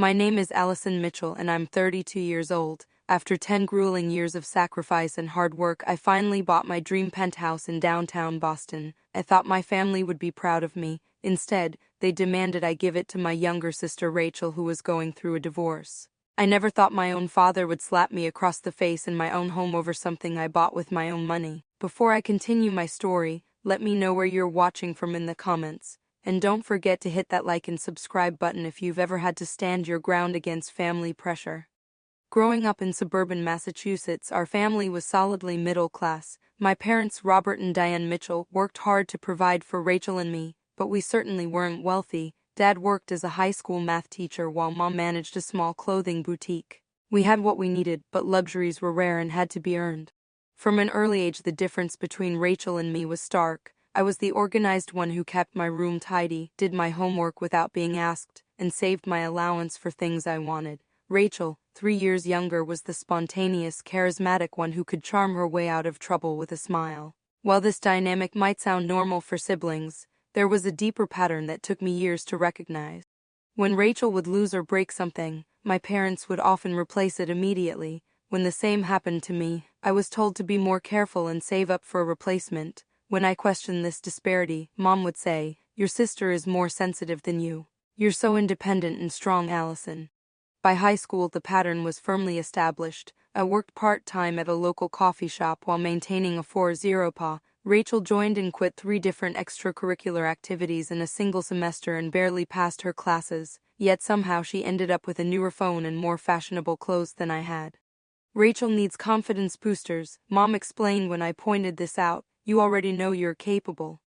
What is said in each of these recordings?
My name is Allison Mitchell and I'm 32 years old. After 10 grueling years of sacrifice and hard work, I finally bought my dream penthouse in downtown Boston. I thought my family would be proud of me. Instead, they demanded I give it to my younger sister Rachel, who was going through a divorce. I never thought my own father would slap me across the face in my own home over something I bought with my own money. Before I continue my story, let me know where you're watching from in the comments. And don't forget to hit that like and subscribe button if you've ever had to stand your ground against family pressure. Growing up in suburban Massachusetts, our family was solidly middle class. My parents, Robert and Diane Mitchell, worked hard to provide for Rachel and me, but we certainly weren't wealthy. Dad worked as a high school math teacher while Mom managed a small clothing boutique. We had what we needed, but luxuries were rare and had to be earned. From an early age, the difference between Rachel and me was stark. I was the organized one who kept my room tidy, did my homework without being asked, and saved my allowance for things I wanted. Rachel, 3 years younger, was the spontaneous, charismatic one who could charm her way out of trouble with a smile. While this dynamic might sound normal for siblings, there was a deeper pattern that took me years to recognize. When Rachel would lose or break something, my parents would often replace it immediately. When the same happened to me, I was told to be more careful and save up for a replacement. When I questioned this disparity, Mom would say, "Your sister is more sensitive than you. You're so independent and strong, Allison." By high school, the pattern was firmly established. I worked part-time at a local coffee shop while maintaining a 4.0 PA. Rachel joined and quit 3 different extracurricular activities in a single semester and barely passed her classes, yet somehow she ended up with a newer phone and more fashionable clothes than I had. "Rachel needs confidence boosters," Mom explained when I pointed this out. "You already know you're capable."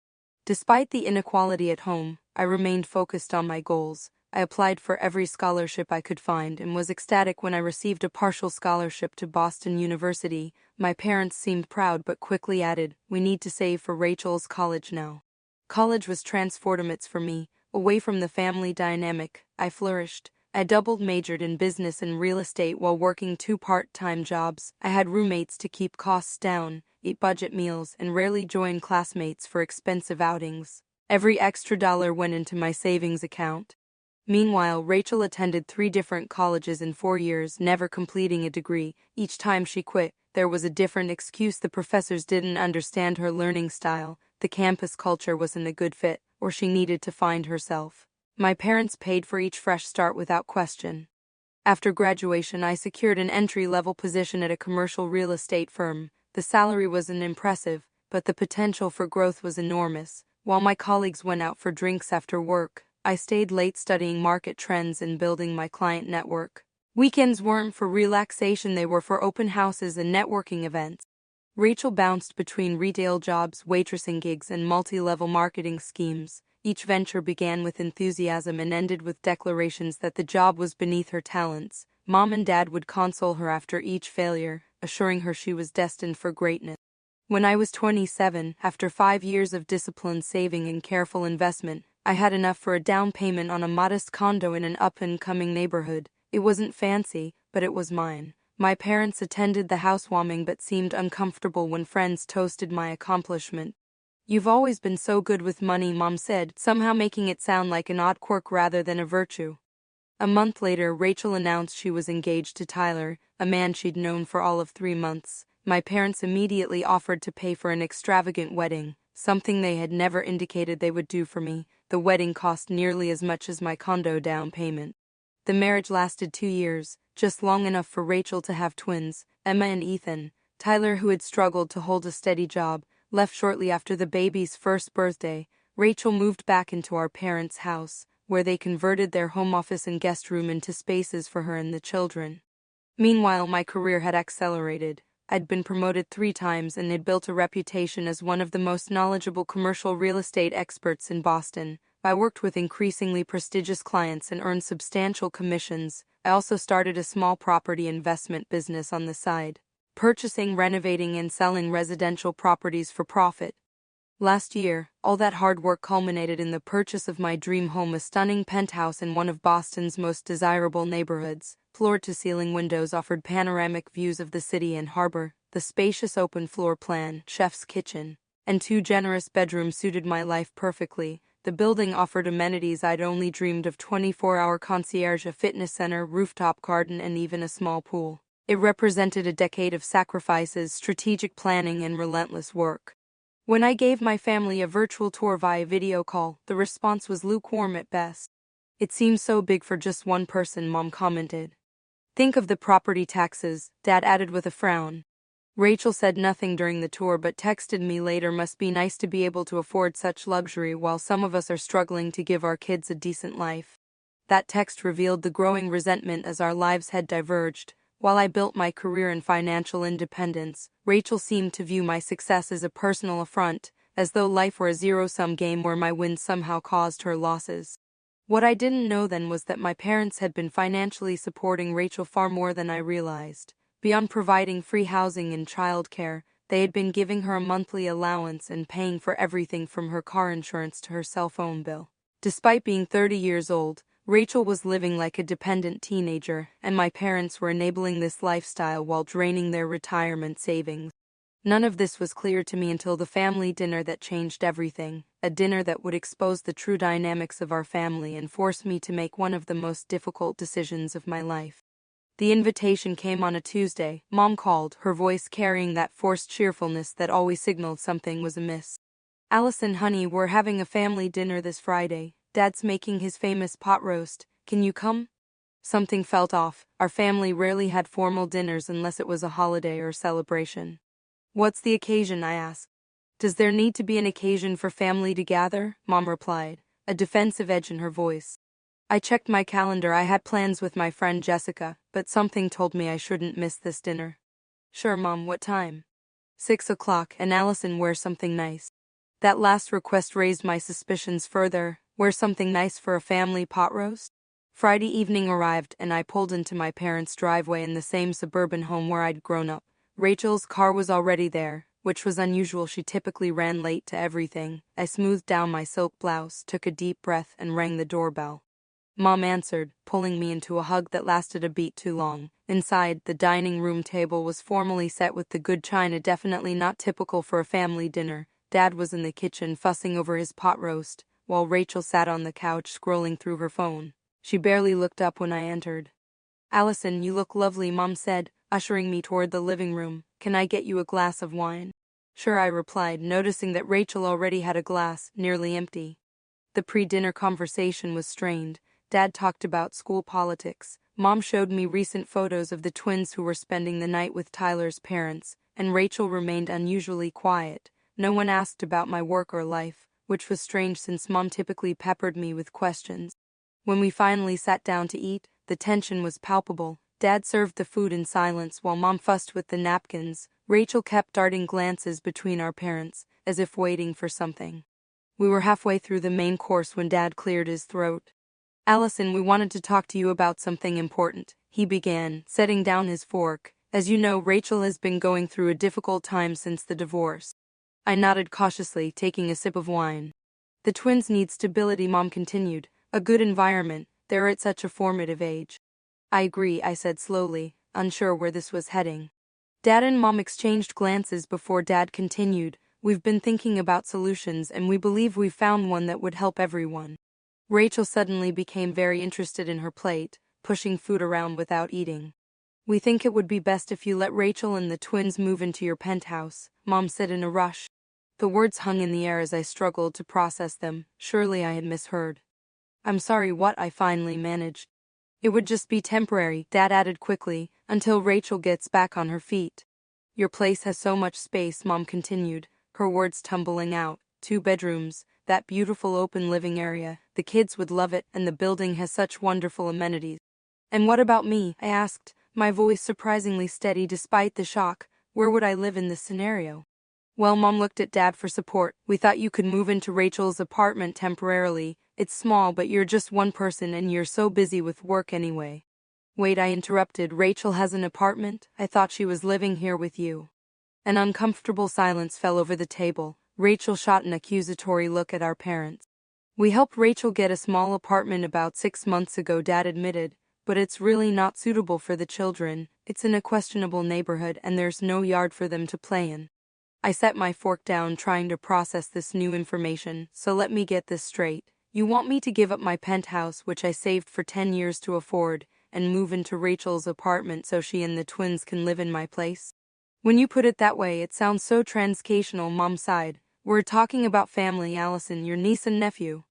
Despite the inequality at home, I remained focused on my goals. I applied for every scholarship I could find and was ecstatic when I received a partial scholarship to Boston University. My parents seemed proud but quickly added, "We need to save for Rachel's college now." College was transformative for me. Away from the family dynamic, I flourished. I majored in business and real estate while working 2 part-time jobs. I had roommates to keep costs down, eat budget meals, and rarely join classmates for expensive outings. Every extra dollar went into my savings account. Meanwhile, Rachel attended 3 different colleges in 4 years, never completing a degree. Each time she quit, there was a different excuse. The professors didn't understand her learning style, the campus culture wasn't a good fit, or she needed to find herself. My parents paid for each fresh start without question. After graduation, I secured an entry-level position at a commercial real estate firm. The salary wasn't impressive, but the potential for growth was enormous. While my colleagues went out for drinks after work, I stayed late studying market trends and building my client network. Weekends weren't for relaxation, they were for open houses and networking events. Rachel bounced between retail jobs, waitressing gigs, and multi-level marketing schemes. Each venture began with enthusiasm and ended with declarations that the job was beneath her talents. Mom and Dad would console her after each failure, assuring her she was destined for greatness. When I was 27, after 5 years of disciplined saving and careful investment, I had enough for a down payment on a modest condo in an up-and-coming neighborhood. It wasn't fancy, but it was mine. My parents attended the housewarming but seemed uncomfortable when friends toasted my accomplishment. "You've always been so good with money," Mom said, somehow making it sound like an odd quirk rather than a virtue. A month later, Rachel announced she was engaged to Tyler, a man she'd known for all of 3 months. My parents immediately offered to pay for an extravagant wedding, something they had never indicated they would do for me. The wedding cost nearly as much as my condo down payment. The marriage lasted 2 years, just long enough for Rachel to have twins, Emma and Ethan. Tyler, who had struggled to hold a steady job, left shortly after the baby's first birthday. Rachel moved back into our parents' house, where they converted their home office and guest room into spaces for her and the children. Meanwhile, my career had accelerated. I'd been promoted 3 times and had built a reputation as one of the most knowledgeable commercial real estate experts in Boston. I worked with increasingly prestigious clients and earned substantial commissions. I also started a small property investment business on the side, purchasing, renovating, and selling residential properties for profit. Last year, all that hard work culminated in the purchase of my dream home, a stunning penthouse in one of Boston's most desirable neighborhoods. Floor-to-ceiling windows offered panoramic views of the city and harbor. The spacious open floor plan, chef's kitchen, and 2 generous bedrooms suited my life perfectly. The building offered amenities I'd only dreamed of: 24-hour concierge, a fitness center, rooftop garden, and even a small pool. It represented a decade of sacrifices, strategic planning, and relentless work. When I gave my family a virtual tour via video call, the response was lukewarm at best. "It seems so big for just one person," Mom commented. "Think of the property taxes," Dad added with a frown. Rachel said nothing during the tour but texted me later, "Must be nice to be able to afford such luxury while some of us are struggling to give our kids a decent life." That text revealed the growing resentment as our lives had diverged. While I built my career in financial independence, Rachel seemed to view my success as a personal affront, as though life were a zero-sum game where my wins somehow caused her losses. What I didn't know then was that my parents had been financially supporting Rachel far more than I realized. Beyond providing free housing and childcare, they had been giving her a monthly allowance and paying for everything from her car insurance to her cell phone bill. Despite being 30 years old, Rachel was living like a dependent teenager, and my parents were enabling this lifestyle while draining their retirement savings. None of this was clear to me until the family dinner that changed everything, a dinner that would expose the true dynamics of our family and force me to make one of the most difficult decisions of my life. The invitation came on a Tuesday. Mom called, her voice carrying that forced cheerfulness that always signaled something was amiss. "Allison, honey, we're having a family dinner this Friday. Dad's making his famous pot roast. Can you come?" Something felt off. Our family rarely had formal dinners unless it was a holiday or celebration. "What's the occasion?" I asked. "Does there need to be an occasion for family to gather?" Mom replied, a defensive edge in her voice. I checked my calendar. I had plans with my friend Jessica, but something told me I shouldn't miss this dinner. "Sure, Mom, what time?" 6 o'clock, and Allison, wear something nice." That last request raised my suspicions further. Wear something nice for a family pot roast? Friday evening arrived, and I pulled into my parents' driveway in the same suburban home where I'd grown up. Rachel's car was already there, which was unusual. She typically ran late to everything. I smoothed down my silk blouse, took a deep breath, and rang the doorbell. Mom answered, pulling me into a hug that lasted a beat too long. Inside, the dining room table was formally set with the good china, definitely not typical for a family dinner. Dad was in the kitchen fussing over his pot roast, while Rachel sat on the couch scrolling through her phone. She barely looked up when I entered. "Allison, you look lovely," Mom said, ushering me toward the living room. "Can I get you a glass of wine?" "Sure," I replied, noticing that Rachel already had a glass, nearly empty. The pre-dinner conversation was strained. Dad talked about school politics. Mom showed me recent photos of the twins who were spending the night with Tyler's parents, and Rachel remained unusually quiet. No one asked about my work or life, which was strange since Mom typically peppered me with questions. When we finally sat down to eat, the tension was palpable. Dad served the food in silence while Mom fussed with the napkins. Rachel kept darting glances between our parents, as if waiting for something. We were halfway through the main course when Dad cleared his throat. "Allison, we wanted to talk to you about something important," he began, setting down his fork. "As you know, Rachel has been going through a difficult time since the divorce." I nodded cautiously, taking a sip of wine. "The twins need stability," Mom continued. "A good environment. They're at such a formative age." "I agree," I said slowly, unsure where this was heading. Dad and Mom exchanged glances before Dad continued. "We've been thinking about solutions, and we believe we've found one that would help everyone." Rachel suddenly became very interested in her plate, pushing food around without eating. "We think it would be best if you let Rachel and the twins move into your penthouse," Mom said in a rush. The words hung in the air as I struggled to process them. Surely I had misheard. "I'm sorry, what?" I finally managed. "It would just be temporary," Dad added quickly, "until Rachel gets back on her feet." "Your place has so much space," Mom continued, her words tumbling out. "2 bedrooms, that beautiful open living area. The kids would love it, and the building has such wonderful amenities." "And what about me?" I asked, my voice surprisingly steady despite the shock. "Where would I live in this scenario?" "Well," Mom looked at Dad for support. "We thought you could move into Rachel's apartment temporarily. It's small, but you're just one person and you're so busy with work anyway." "Wait," I interrupted. "Rachel has an apartment? I thought she was living here with you." An uncomfortable silence fell over the table. Rachel shot an accusatory look at our parents. "We helped Rachel get a small apartment about 6 months ago," Dad admitted, "but it's really not suitable for the children. It's in a questionable neighborhood and there's no yard for them to play in." I set my fork down, trying to process this new information. So let me get this straight. You want me to give up my penthouse, which I saved for 10 years to afford, and move into Rachel's apartment so she and the twins can live in my place? When you put it that way, it sounds so transactional, Mom sighed. We're talking about family, Allison, your niece and nephew.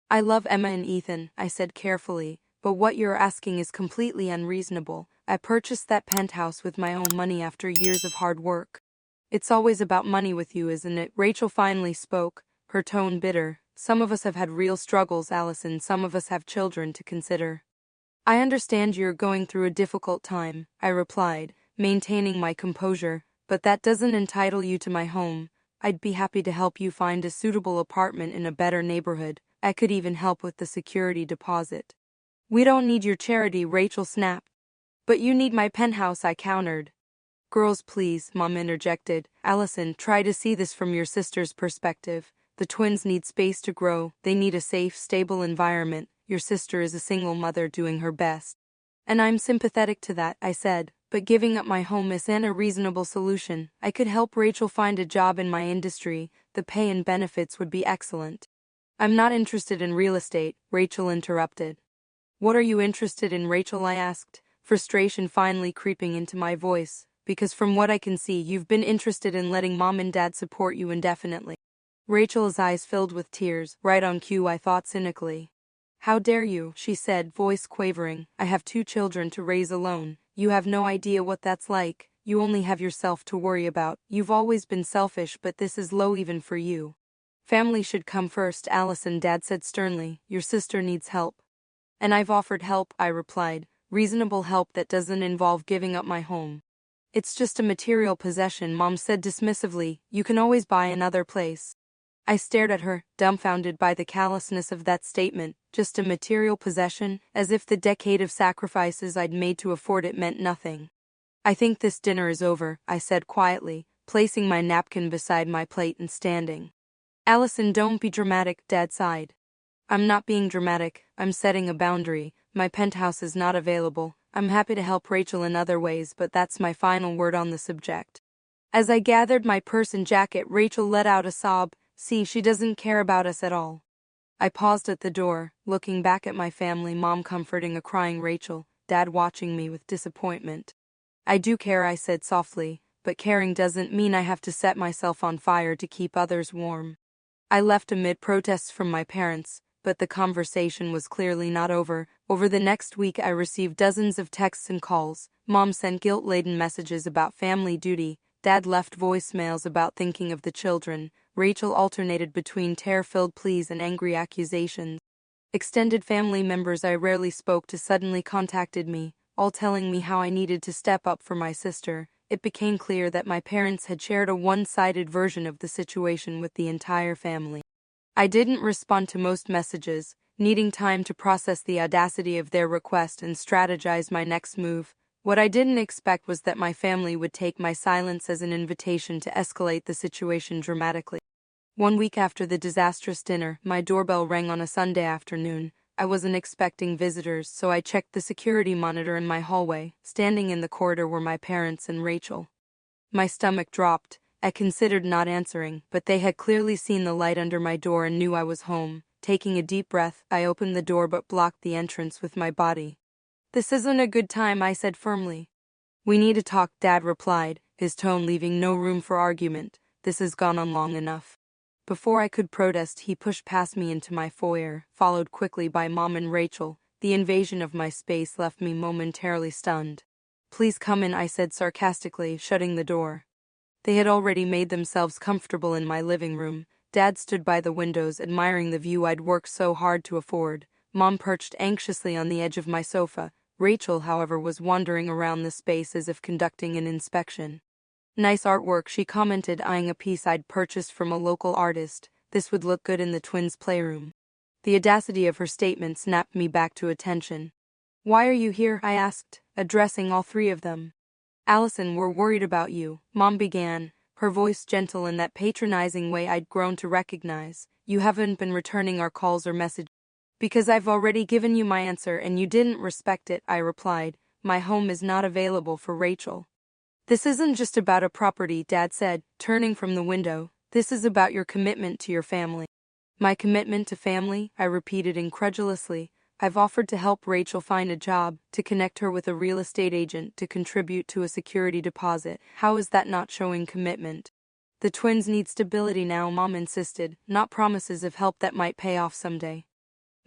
I love Emma and Ethan, I said carefully, but what you're asking is completely unreasonable. I purchased that penthouse with my own money after years of hard work. It's always about money with you, isn't it? Rachel finally spoke, her tone bitter. Some of us have had real struggles, Allison. Some of us have children to consider. I understand you're going through a difficult time, I replied, maintaining my composure, but that doesn't entitle you to my home. I'd be happy to help you find a suitable apartment in a better neighborhood. I could even help with the security deposit. We don't need your charity, Rachel snapped. But you need my penthouse, I countered. Girls, please, Mom interjected. Allison, try to see this from your sister's perspective. The twins need space to grow. They need a safe, stable environment. Your sister is a single mother doing her best. And I'm sympathetic to that, I said, but giving up my home isn't a reasonable solution. I could help Rachel find a job in my industry. The pay and benefits would be excellent. I'm not interested in real estate, Rachel interrupted. What are you interested in, Rachel? I asked, frustration finally creeping into my voice. Because from what I can see, you've been interested in letting Mom and Dad support you indefinitely. Rachel's eyes filled with tears. Right on cue, I thought cynically. How dare you, she said, voice quavering. I have 2 children to raise alone. You have no idea what that's like. You only have yourself to worry about. You've always been selfish, but this is low even for you. Family should come first, Allison, Dad said sternly. Your sister needs help. And I've offered help, I replied. Reasonable help that doesn't involve giving up my home. It's just a material possession, Mom said dismissively. You can always buy another place. I stared at her, dumbfounded by the callousness of that statement. Just a material possession, as if the decade of sacrifices I'd made to afford it meant nothing. I think this dinner is over, I said quietly, placing my napkin beside my plate and standing. Allison, don't be dramatic, Dad sighed. I'm not being dramatic, I'm setting a boundary. My penthouse is not available. I'm happy to help Rachel in other ways, but that's my final word on the subject. As I gathered my purse and jacket, Rachel let out a sob. See, she doesn't care about us at all. I paused at the door, looking back at my family, Mom comforting a crying Rachel, Dad watching me with disappointment. I do care, I said softly, but caring doesn't mean I have to set myself on fire to keep others warm. I left amid protests from my parents, but the conversation was clearly not over. Over the next week I received dozens of texts and calls. Mom sent guilt-laden messages about family duty. Dad left voicemails about thinking of the children. Rachel alternated between tear-filled pleas and angry accusations. Extended family members I rarely spoke to suddenly contacted me, all telling me how I needed to step up for my sister. It became clear that my parents had shared a one-sided version of the situation with the entire family. I didn't respond to most messages, needing time to process the audacity of their request and strategize my next move. What I didn't expect was that my family would take my silence as an invitation to escalate the situation dramatically. 1 week after the disastrous dinner, my doorbell rang on a Sunday afternoon. I wasn't expecting visitors, so I checked the security monitor in my hallway. Standing in the corridor were my parents and Rachel. My stomach dropped. I considered not answering, but they had clearly seen the light under my door and knew I was home. Taking a deep breath, I opened the door but blocked the entrance with my body. This isn't a good time, I said firmly. We need to talk, Dad replied, his tone leaving no room for argument. This has gone on long enough. Before I could protest, he pushed past me into my foyer, followed quickly by Mom and Rachel. The invasion of my space left me momentarily stunned. Please come in, I said sarcastically, shutting the door. They had already made themselves comfortable in my living room. Dad stood by the windows, admiring the view I'd worked so hard to afford. Mom perched anxiously on the edge of my sofa. Rachel, however, was wandering around the space as if conducting an inspection. Nice artwork, she commented, eyeing a piece I'd purchased from a local artist. This would look good in the twins' playroom. The audacity of her statement snapped me back to attention. Why are you here? I asked, addressing all 3 of them. Allison, we're worried about you, Mom began, her voice gentle in that patronizing way I'd grown to recognize. You haven't been returning our calls or messages. Because I've already given you my answer and you didn't respect it, I replied. My home is not available for Rachel. This isn't just about a property, Dad said, turning from the window. This is about your commitment to your family. My commitment to family, I repeated incredulously. I've offered to help Rachel find a job, to connect her with a real estate agent, to contribute to a security deposit. How is that not showing commitment? The twins need stability now, Mom insisted, not promises of help that might pay off someday.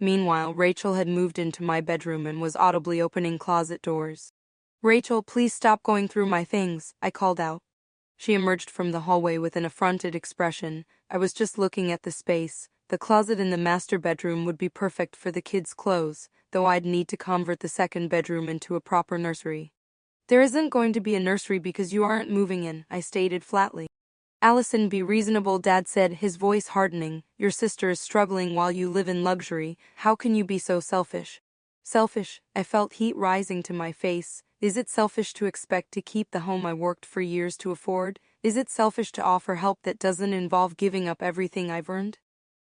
Meanwhile, Rachel had moved into my bedroom and was audibly opening closet doors. Rachel, please stop going through my things, I called out. She emerged from the hallway with an affronted expression. I was just looking at the space. The closet in the master bedroom would be perfect for the kids' clothes, though I'd need to convert the second bedroom into a proper nursery. There isn't going to be a nursery because you aren't moving in, I stated flatly. Allison, be reasonable, Dad said, his voice hardening. Your sister is struggling while you live in luxury. How can you be so selfish? Selfish? I felt heat rising to my face. Is it selfish to expect to keep the home I worked for years to afford? Is it selfish to offer help that doesn't involve giving up everything I've earned?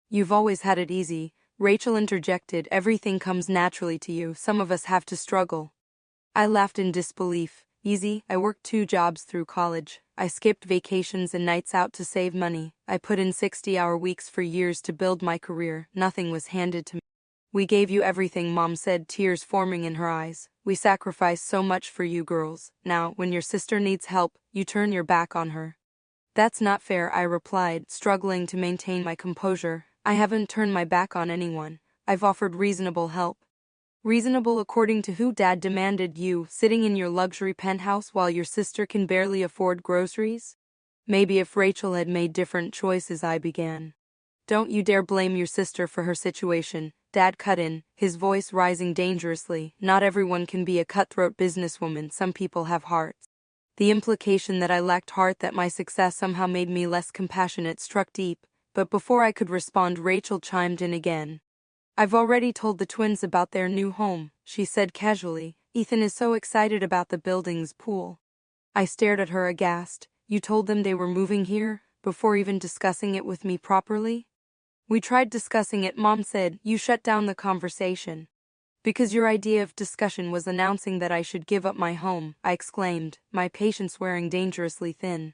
You've always had it easy, Rachel interjected. Everything comes naturally to you. Some of us have to struggle. I laughed in disbelief. Easy? I worked 2 jobs through college. I skipped vacations and nights out to save money. I put in 60-hour weeks for years to build my career. Nothing was handed to me. We gave you everything, Mom said, tears forming in her eyes. We sacrificed so much for you girls. Now, when your sister needs help, you turn your back on her. That's not fair, I replied, struggling to maintain my composure. I haven't turned my back on anyone. I've offered reasonable help. Reasonable according to who? Dad demanded. You, sitting in your luxury penthouse while your sister can barely afford groceries? Maybe if Rachel had made different choices, I began. Don't you dare blame your sister for her situation, Dad cut in, his voice rising dangerously. Not everyone can be a cutthroat businesswoman. Some people have hearts. The implication that I lacked heart, that my success somehow made me less compassionate, struck deep, but before I could respond, Rachel chimed in again. I've already told the twins about their new home, she said casually. Ethan is so excited about the building's pool. I stared at her aghast. You told them they were moving here, before even discussing it with me properly? We tried discussing it, Mom said. You shut down the conversation. Because your idea of discussion was announcing that I should give up my home, I exclaimed, my patience wearing dangerously thin.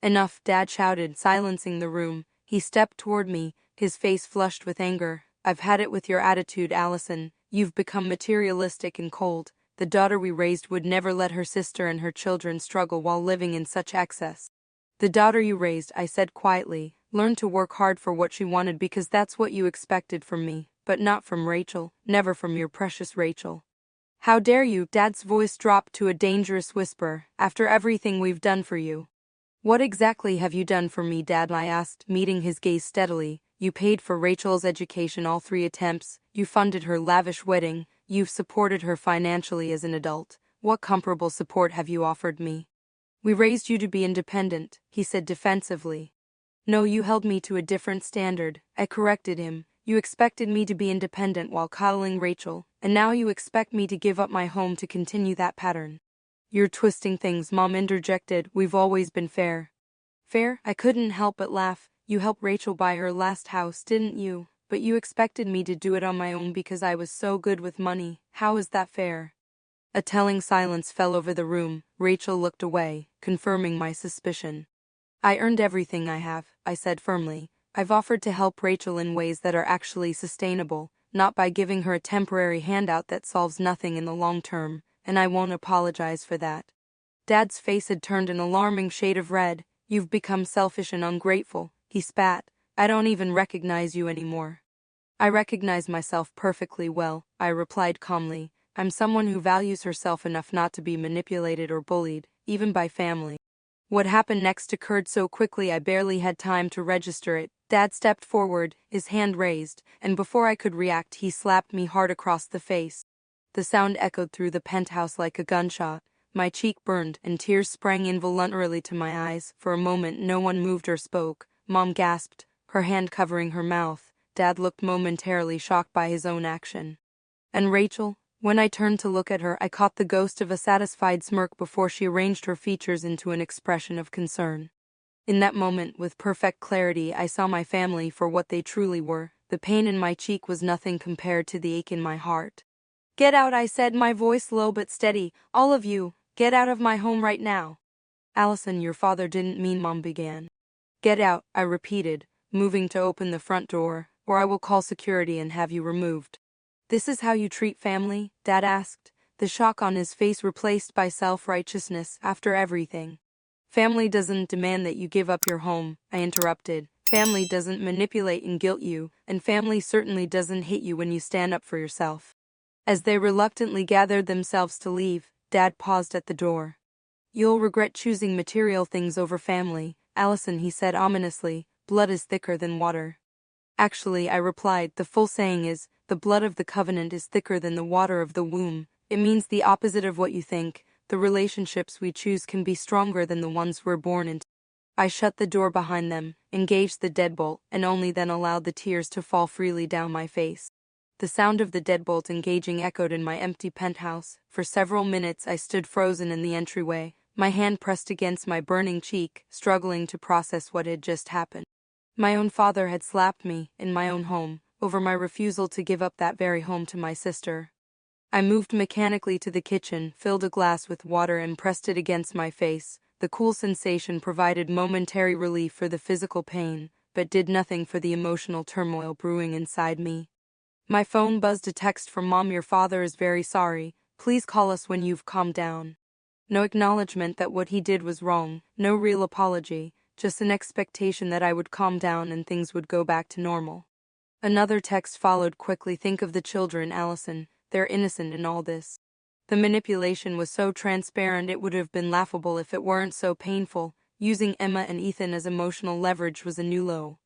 Enough, Dad shouted, silencing the room. He stepped toward me, his face flushed with anger. I've had it with your attitude, Allison. You've become materialistic and cold. The daughter we raised would never let her sister and her children struggle while living in such excess. The daughter you raised, I said quietly, learned to work hard for what she wanted because that's what you expected from me, but not from Rachel, never from your precious Rachel. How dare you? Dad's voice dropped to a dangerous whisper. After everything we've done for you. What exactly have you done for me, Dad? I asked, meeting his gaze steadily. You paid for Rachel's education all 3 attempts, you funded her lavish wedding, you've supported her financially as an adult. What comparable support have you offered me? We raised you to be independent, he said defensively. No, you held me to a different standard, I corrected him. You expected me to be independent while coddling Rachel, and now you expect me to give up my home to continue that pattern. You're twisting things, Mom interjected. We've always been fair. Fair? I couldn't help but laugh. You helped Rachel buy her last house, didn't you? But you expected me to do it on my own because I was so good with money. How is that fair? A telling silence fell over the room. Rachel looked away, confirming my suspicion. I earned everything I have, I said firmly. I've offered to help Rachel in ways that are actually sustainable, not by giving her a temporary handout that solves nothing in the long term, and I won't apologize for that. Dad's face had turned an alarming shade of red. You've become selfish and ungrateful, he spat. I don't even recognize you anymore. I recognize myself perfectly well, I replied calmly. I'm someone who values herself enough not to be manipulated or bullied, even by family. What happened next occurred so quickly I barely had time to register it. Dad stepped forward, his hand raised, and before I could react he slapped me hard across the face. The sound echoed through the penthouse like a gunshot. My cheek burned, and tears sprang involuntarily to my eyes. For a moment no one moved or spoke. Mom gasped, her hand covering her mouth. Dad looked momentarily shocked by his own action. And Rachel? When I turned to look at her, I caught the ghost of a satisfied smirk before she arranged her features into an expression of concern. In that moment, with perfect clarity, I saw my family for what they truly were. The pain in my cheek was nothing compared to the ache in my heart. Get out, I said, my voice low but steady. All of you, get out of my home right now. Allison, your father didn't mean, Mom began. Get out, I repeated, moving to open the front door, or I will call security and have you removed. This is how you treat family? Dad asked, the shock on his face replaced by self-righteousness. After everything. Family doesn't demand that you give up your home, I interrupted. Family doesn't manipulate and guilt you, and family certainly doesn't hate you when you stand up for yourself. As they reluctantly gathered themselves to leave, Dad paused at the door. You'll regret choosing material things over family, Allison, he said ominously. Blood is thicker than water. Actually, I replied, the full saying is, the blood of the covenant is thicker than the water of the womb. It means the opposite of what you think. The relationships we choose can be stronger than the ones we're born into. I shut the door behind them, engaged the deadbolt, and only then allowed the tears to fall freely down my face. The sound of the deadbolt engaging echoed in my empty penthouse. For several minutes I stood frozen in the entryway, my hand pressed against my burning cheek, struggling to process what had just happened. My own father had slapped me, in my own home, over my refusal to give up that very home to my sister. I moved mechanically to the kitchen, filled a glass with water and pressed it against my face. The cool sensation provided momentary relief for the physical pain, but did nothing for the emotional turmoil brewing inside me. My phone buzzed, a text from Mom. Your father is very sorry. Please call us when you've calmed down. No acknowledgement that what he did was wrong, no real apology, just an expectation that I would calm down and things would go back to normal. Another text followed quickly. Think of the children, Allison. They're innocent in all this. The manipulation was so transparent it would have been laughable if it weren't so painful. Using Emma and Ethan as emotional leverage was a new low.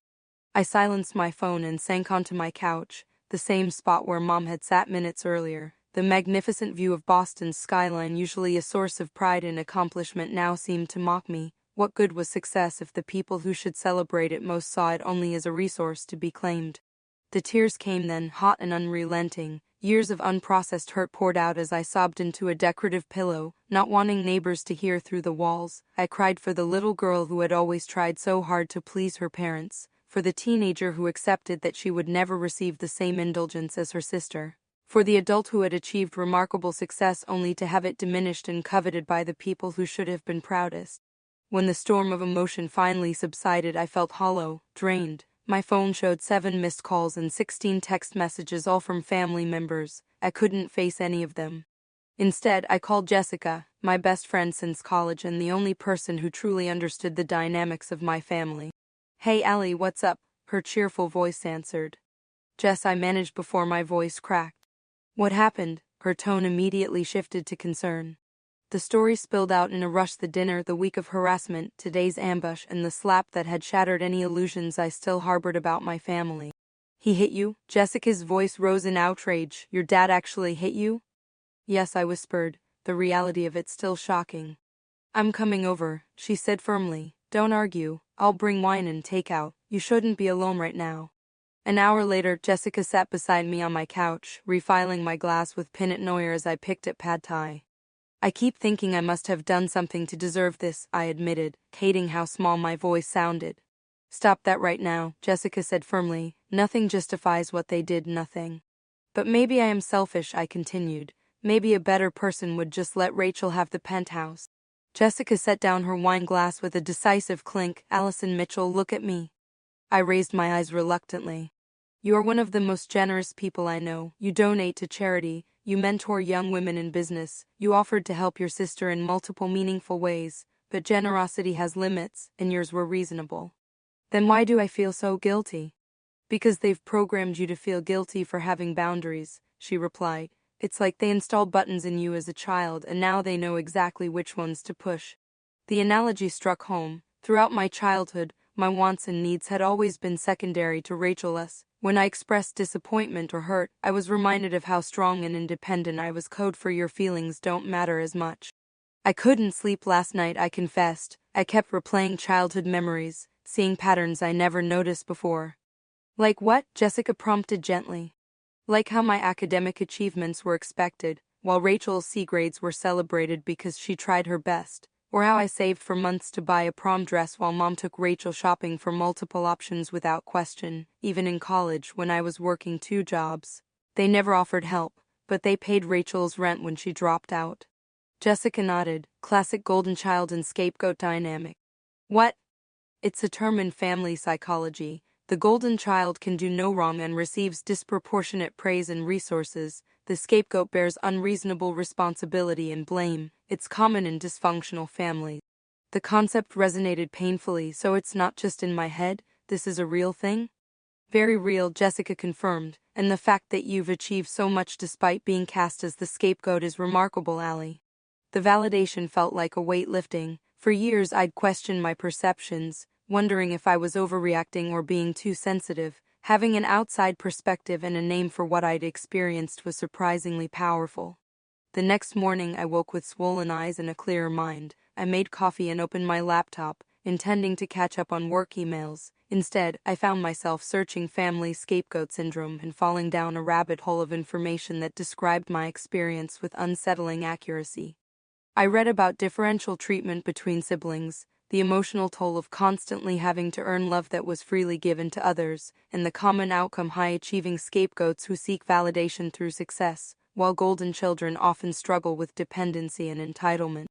I silenced my phone and sank onto my couch, the same spot where Mom had sat minutes earlier. The magnificent view of Boston's skyline, usually a source of pride and accomplishment, now seemed to mock me. What good was success if the people who should celebrate it most saw it only as a resource to be claimed? The tears came then, hot and unrelenting. Years of unprocessed hurt poured out as I sobbed into a decorative pillow, not wanting neighbors to hear through the walls. I cried for the little girl who had always tried so hard to please her parents, for the teenager who accepted that she would never receive the same indulgence as her sister, for the adult who had achieved remarkable success only to have it diminished and coveted by the people who should have been proudest. When the storm of emotion finally subsided, I felt hollow, drained. My phone showed 7 missed calls and 16 text messages, all from family members. I couldn't face any of them. Instead, I called Jessica, my best friend since college and the only person who truly understood the dynamics of my family. Hey Allie, what's up? Her cheerful voice answered. Jess, I managed before my voice cracked. What happened? Her tone immediately shifted to concern. The story spilled out in a rush: the dinner, the week of harassment, today's ambush, and the slap that had shattered any illusions I still harbored about my family. He hit you? Jessica's voice rose in outrage. Your dad actually hit you? Yes, I whispered, the reality of it still shocking. I'm coming over, she said firmly. Don't argue, I'll bring wine and takeout. You shouldn't be alone right now. An hour later, Jessica sat beside me on my couch, refilling my glass with Pinot Noir as I picked at pad thai. I keep thinking I must have done something to deserve this, I admitted, hating how small my voice sounded. Stop that right now, Jessica said firmly. Nothing justifies what they did, nothing. But maybe I am selfish, I continued. Maybe a better person would just let Rachel have the penthouse. Jessica set down her wine glass with a decisive clink. Allison Mitchell, look at me. I raised my eyes reluctantly. You are one of the most generous people I know. You donate to charity. You mentor young women in business. You offered to help your sister in multiple meaningful ways, but generosity has limits, and yours were reasonable. Then why do I feel so guilty? Because they've programmed you to feel guilty for having boundaries, she replied. It's like they installed buttons in you as a child, and now they know exactly which ones to push. The analogy struck home. Throughout my childhood, my wants and needs had always been secondary to Rachel's. When I expressed disappointment or hurt, I was reminded of how strong and independent I was. Code for your feelings don't matter as much. I couldn't sleep last night, I confessed. I kept replaying childhood memories, seeing patterns I never noticed before. Like what? Jessica prompted gently. Like how my academic achievements were expected, while Rachel's C grades were celebrated because she tried her best. Or how I saved for months to buy a prom dress while Mom took Rachel shopping for multiple options without question. Even in college, when I was working 2 jobs, they never offered help, but they paid Rachel's rent when she dropped out. Jessica nodded. Classic golden child and scapegoat dynamic. What? It's a term in family psychology. The golden child can do no wrong and receives disproportionate praise and resources. The scapegoat bears unreasonable responsibility and blame. It's common in dysfunctional families. The concept resonated painfully, so it's not just in my head, this is a real thing? Very real, Jessica confirmed, and the fact that you've achieved so much despite being cast as the scapegoat is remarkable, Allie. The validation felt like a weight lifting. For years I'd questioned my perceptions, wondering if I was overreacting or being too sensitive. Having an outside perspective and a name for what I'd experienced was surprisingly powerful. The next morning I woke with swollen eyes and a clearer mind. I made coffee and opened my laptop, intending to catch up on work emails. Instead, I found myself searching family scapegoat syndrome and falling down a rabbit hole of information that described my experience with unsettling accuracy. I read about differential treatment between siblings, the emotional toll of constantly having to earn love that was freely given to others, and the common outcome high-achieving scapegoats who seek validation through success, while golden children often struggle with dependency and entitlement.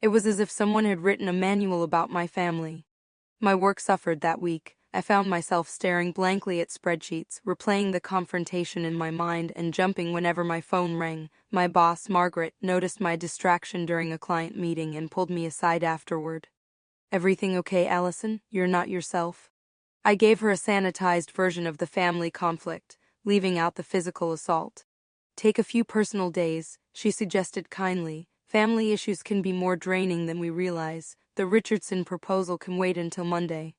It was as if someone had written a manual about my family. My work suffered that week. I found myself staring blankly at spreadsheets, replaying the confrontation in my mind and jumping whenever my phone rang. My boss, Margaret, noticed my distraction during a client meeting and pulled me aside afterward. "Everything okay, Allison? You're not yourself?" I gave her a sanitized version of the family conflict, leaving out the physical assault. "Take a few personal days," she suggested kindly. "Family issues can be more draining than we realize. The Richardson proposal can wait until Monday."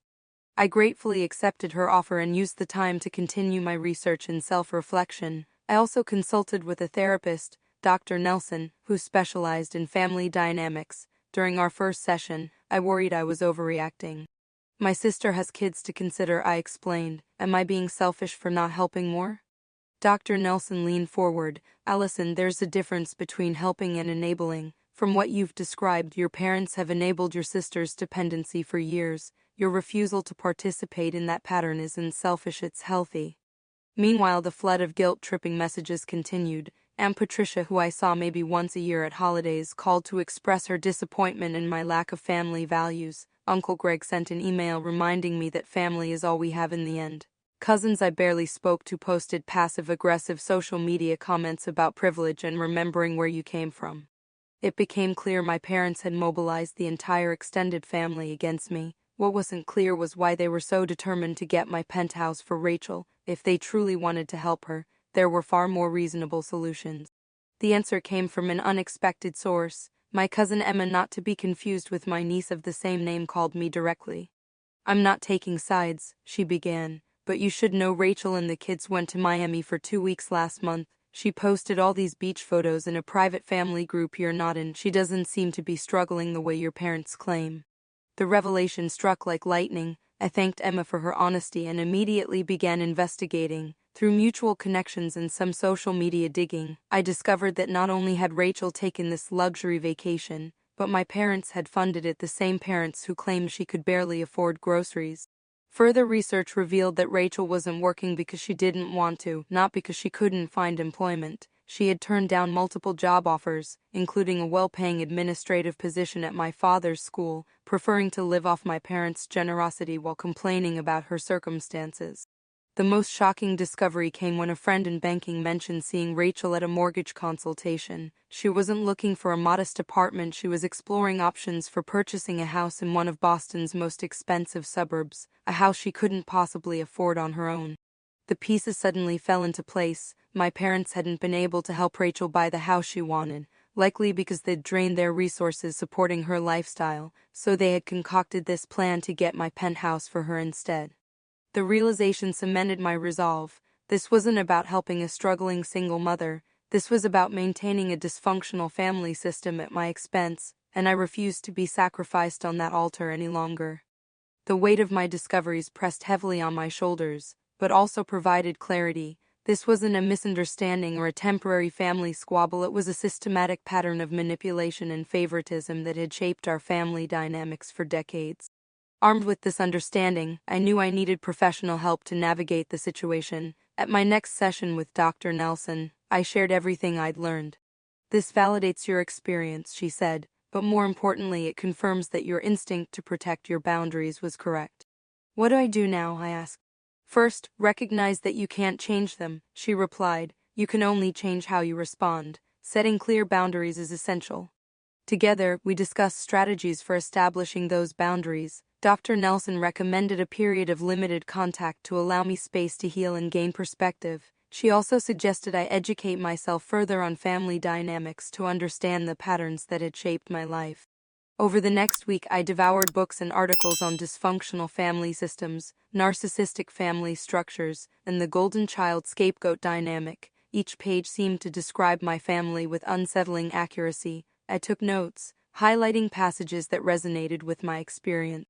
I gratefully accepted her offer and used the time to continue my research and self-reflection. I also consulted with a therapist, Dr. Nelson, who specialized in family dynamics. During our first session, I worried I was overreacting. "My sister has kids to consider," I explained. "Am I being selfish for not helping more?" Dr. Nelson leaned forward. "Allison, there's a difference between helping and enabling. From what you've described, your parents have enabled your sister's dependency for years. Your refusal to participate in that pattern isn't selfish, it's healthy." Meanwhile, the flood of guilt-tripping messages continued. Aunt Patricia, who I saw maybe once a year at holidays, called to express her disappointment in my lack of family values. Uncle Greg sent an email reminding me that family is all we have in the end. Cousins I barely spoke to posted passive-aggressive social media comments about privilege and remembering where you came from. It became clear my parents had mobilized the entire extended family against me. What wasn't clear was why they were so determined to get my penthouse for Rachel. If they truly wanted to help her, there were far more reasonable solutions. The answer came from an unexpected source. My cousin Emma, not to be confused with my niece of the same name, called me directly. "I'm not taking sides," she began, "but you should know Rachel and the kids went to Miami for 2 weeks last month. She posted all these beach photos in a private family group you're not in. She doesn't seem to be struggling the way your parents claim." The revelation struck like lightning. I thanked Emma for her honesty and immediately began investigating. Through mutual connections and some social media digging, I discovered that not only had Rachel taken this luxury vacation, but my parents had funded it, the same parents who claimed she could barely afford groceries. Further research revealed that Rachel wasn't working because she didn't want to, not because she couldn't find employment. She had turned down multiple job offers, including a well-paying administrative position at my father's school, preferring to live off my parents' generosity while complaining about her circumstances. The most shocking discovery came when a friend in banking mentioned seeing Rachel at a mortgage consultation. She wasn't looking for a modest apartment, she was exploring options for purchasing a house in one of Boston's most expensive suburbs, a house she couldn't possibly afford on her own. The pieces suddenly fell into place. My parents hadn't been able to help Rachel buy the house she wanted, likely because they'd drained their resources supporting her lifestyle, so they had concocted this plan to get my penthouse for her instead. The realization cemented my resolve. This wasn't about helping a struggling single mother. This was about maintaining a dysfunctional family system at my expense, and I refused to be sacrificed on that altar any longer. The weight of my discoveries pressed heavily on my shoulders, but also provided clarity. This wasn't a misunderstanding or a temporary family squabble, it was a systematic pattern of manipulation and favoritism that had shaped our family dynamics for decades. Armed with this understanding, I knew I needed professional help to navigate the situation. At my next session with Dr. Nelson, I shared everything I'd learned. This validates your experience, she said, but more importantly, it confirms that your instinct to protect your boundaries was correct. What do I do now? I asked. First, recognize that you can't change them, she replied. You can only change how you respond. Setting clear boundaries is essential. Together, we discussed strategies for establishing those boundaries. Dr. Nelson recommended a period of limited contact to allow me space to heal and gain perspective. She also suggested I educate myself further on family dynamics to understand the patterns that had shaped my life. Over the next week, I devoured books and articles on dysfunctional family systems, narcissistic family structures, and the golden child scapegoat dynamic. Each page seemed to describe my family with unsettling accuracy. I took notes, highlighting passages that resonated with my experience.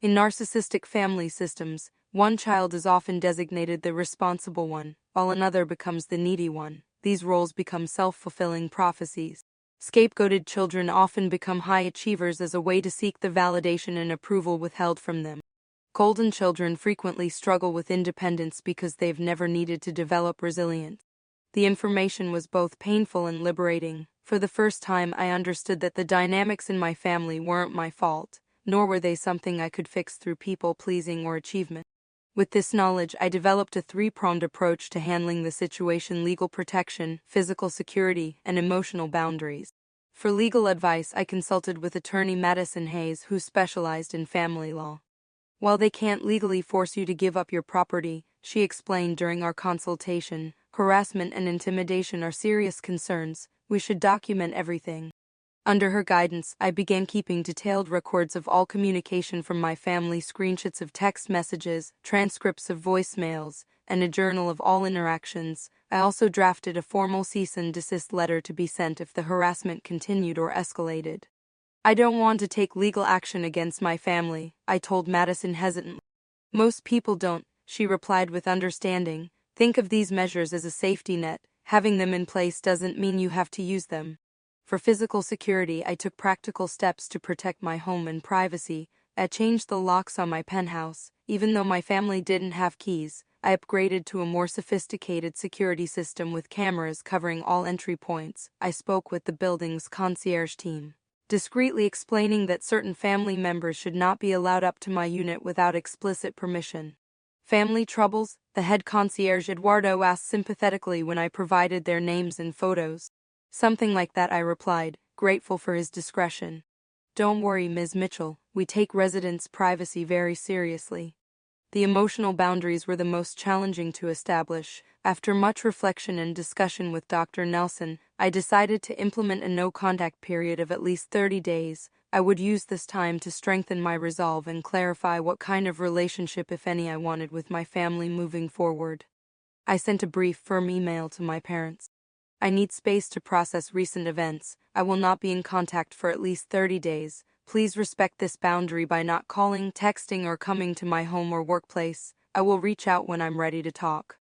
In narcissistic family systems, one child is often designated the responsible one, while another becomes the needy one. These roles become self-fulfilling prophecies. Scapegoated children often become high achievers as a way to seek the validation and approval withheld from them. Golden children frequently struggle with independence because they've never needed to develop resilience. The information was both painful and liberating. For the first time, I understood that the dynamics in my family weren't my fault, nor were they something I could fix through people-pleasing or achievement. With this knowledge, I developed a three-pronged approach to handling the situation: legal protection, physical security, and emotional boundaries. For legal advice, I consulted with attorney Madison Hayes, who specialized in family law. While they can't legally force you to give up your property, she explained during our consultation, harassment and intimidation are serious concerns. We should document everything. Under her guidance, I began keeping detailed records of all communication from my family, screenshots of text messages, transcripts of voicemails, and a journal of all interactions. I also drafted a formal cease and desist letter to be sent if the harassment continued or escalated. I don't want to take legal action against my family, I told Madison hesitantly. Most people don't, she replied with understanding. Think of these measures as a safety net. Having them in place doesn't mean you have to use them. For physical security, I took practical steps to protect my home and privacy. I changed the locks on my penthouse. Even though my family didn't have keys, I upgraded to a more sophisticated security system with cameras covering all entry points. I spoke with the building's concierge team, discreetly explaining that certain family members should not be allowed up to my unit without explicit permission. Family troubles? The head concierge Eduardo asked sympathetically when I provided their names and photos. Something like that, I replied, grateful for his discretion. Don't worry, Ms. Mitchell, we take residents' privacy very seriously. The emotional boundaries were the most challenging to establish. After much reflection and discussion with Dr. Nelson, I decided to implement a no-contact period of at least 30 days. I would use this time to strengthen my resolve and clarify what kind of relationship, if any, I wanted with my family moving forward. I sent a brief, firm email to my parents. I need space to process recent events. I will not be in contact for at least 30 days. Please respect this boundary by not calling, texting, or coming to my home or workplace. I will reach out when I'm ready to talk.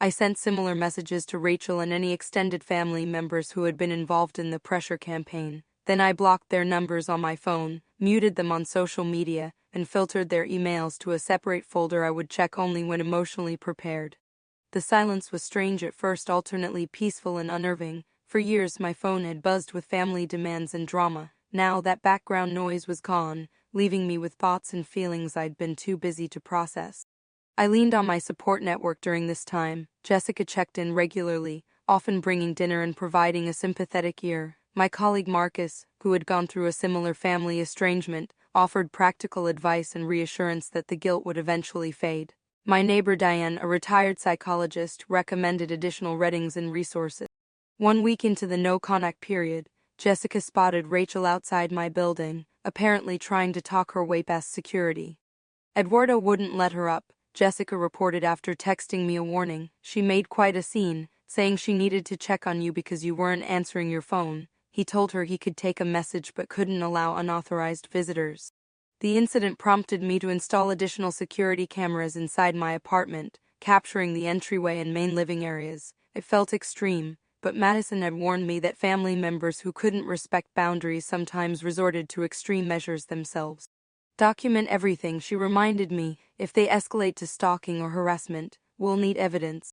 I sent similar messages to Rachel and any extended family members who had been involved in the pressure campaign. Then I blocked their numbers on my phone, muted them on social media, and filtered their emails to a separate folder I would check only when emotionally prepared. The silence was strange at first, alternately peaceful and unnerving. For years my phone had buzzed with family demands and drama. Now that background noise was gone, leaving me with thoughts and feelings I'd been too busy to process. I leaned on my support network during this time. Jessica checked in regularly, often bringing dinner and providing a sympathetic ear. My colleague Marcus, who had gone through a similar family estrangement, offered practical advice and reassurance that the guilt would eventually fade. My neighbor Diane, a retired psychologist, recommended additional readings and resources. 1 week into the no-contact period, Jessica spotted Rachel outside my building, apparently trying to talk her way past security. Eduardo wouldn't let her up, Jessica reported after texting me a warning. She made quite a scene, saying she needed to check on you because you weren't answering your phone. He told her he could take a message but couldn't allow unauthorized visitors. The incident prompted me to install additional security cameras inside my apartment, capturing the entryway and main living areas. It felt extreme, but Madison had warned me that family members who couldn't respect boundaries sometimes resorted to extreme measures themselves. Document everything, she reminded me. If they escalate to stalking or harassment, we'll need evidence.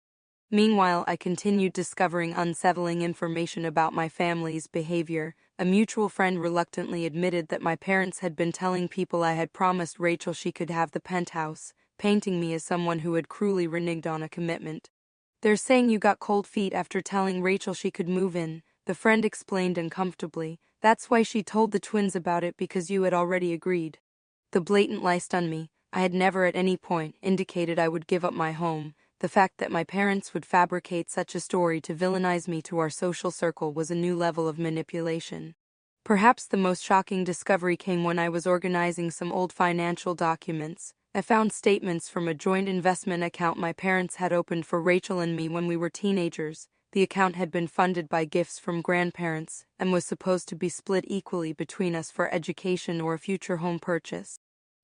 Meanwhile, I continued discovering unsettling information about my family's behavior. A mutual friend reluctantly admitted that my parents had been telling people I had promised Rachel she could have the penthouse, painting me as someone who had cruelly reneged on a commitment. "They're saying you got cold feet after telling Rachel she could move in," the friend explained uncomfortably. "That's why she told the twins about it, because you had already agreed." The blatant lie stunned me. I had never at any point indicated I would give up my home. The fact that my parents would fabricate such a story to villainize me to our social circle was a new level of manipulation. Perhaps the most shocking discovery came when I was organizing some old financial documents. I found statements from a joint investment account my parents had opened for Rachel and me when we were teenagers. The account had been funded by gifts from grandparents and was supposed to be split equally between us for education or a future home purchase.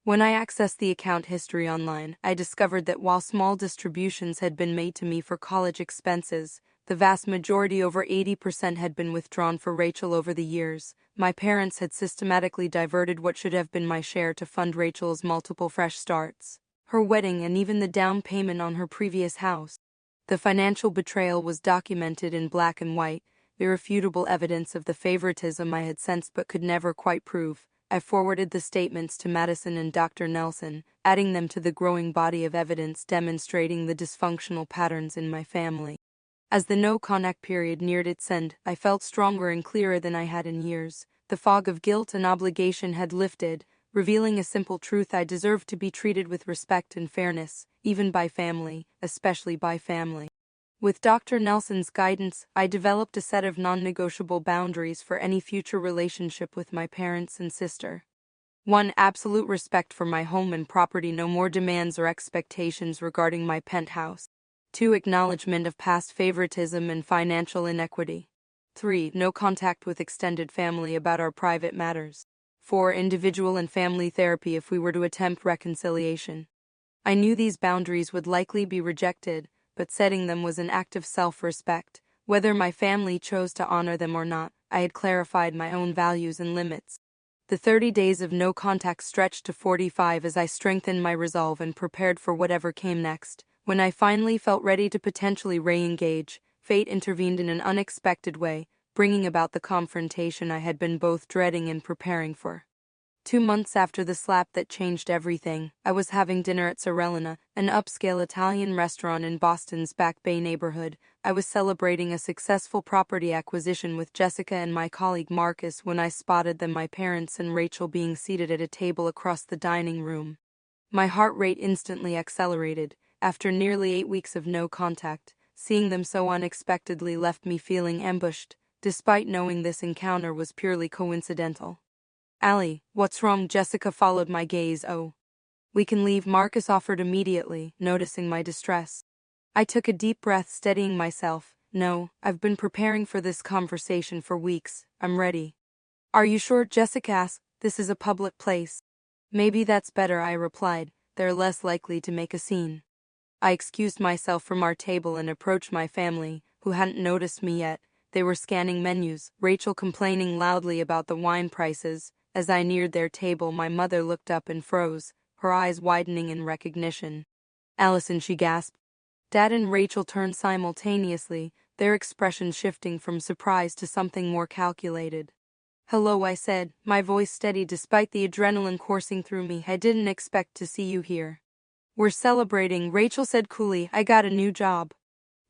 When I accessed the account history online, I discovered that while small distributions had been made to me for college expenses, the vast majority, over 80%, had been withdrawn for Rachel over the years. My parents had systematically diverted what should have been my share to fund Rachel's multiple fresh starts, her wedding, and even the down payment on her previous house. The financial betrayal was documented in black and white, irrefutable evidence of the favoritism I had sensed but could never quite prove. I forwarded the statements to Madison and Dr. Nelson, adding them to the growing body of evidence demonstrating the dysfunctional patterns in my family. As the no-contact period neared its end, I felt stronger and clearer than I had in years. The fog of guilt and obligation had lifted, revealing a simple truth: I deserved to be treated with respect and fairness, even by family, especially by family. With Dr. Nelson's guidance, I developed a set of non-negotiable boundaries for any future relationship with my parents and sister. 1. Absolute respect for my home and property, no more demands or expectations regarding my penthouse. 2. Acknowledgement of past favoritism and financial inequity. 3. No contact with extended family about our private matters. 4. Individual and family therapy if we were to attempt reconciliation. I knew these boundaries would likely be rejected, but setting them was an act of self-respect. Whether my family chose to honor them or not, I had clarified my own values and limits. The 30 days of no contact stretched to 45 as I strengthened my resolve and prepared for whatever came next. When I finally felt ready to potentially re-engage, fate intervened in an unexpected way, bringing about the confrontation I had been both dreading and preparing for. 2 months after the slap that changed everything, I was having dinner at Sorellina, an upscale Italian restaurant in Boston's Back Bay neighborhood. I was celebrating a successful property acquisition with Jessica and my colleague Marcus when I spotted them, my parents and Rachel, being seated at a table across the dining room. My heart rate instantly accelerated. After nearly 8 weeks of no contact, seeing them so unexpectedly left me feeling ambushed, despite knowing this encounter was purely coincidental. "Allie, what's wrong?" Jessica followed my gaze. "Oh, we can leave," Marcus offered immediately, noticing my distress. I took a deep breath, steadying myself. "No, I've been preparing for this conversation for weeks. I'm ready." "Are you sure?" Jessica asked. "This is a public place." "Maybe that's better," I replied. "They're less likely to make a scene." I excused myself from our table and approached my family, who hadn't noticed me yet. They were scanning menus, Rachel complaining loudly about the wine prices. As I neared their table, my mother looked up and froze, her eyes widening in recognition. "Allison," she gasped. Dad and Rachel turned simultaneously, their expressions shifting from surprise to something more calculated. "Hello," I said, my voice steady despite the adrenaline coursing through me. "I didn't expect to see you here." "We're celebrating," Rachel said coolly. "I got a new job."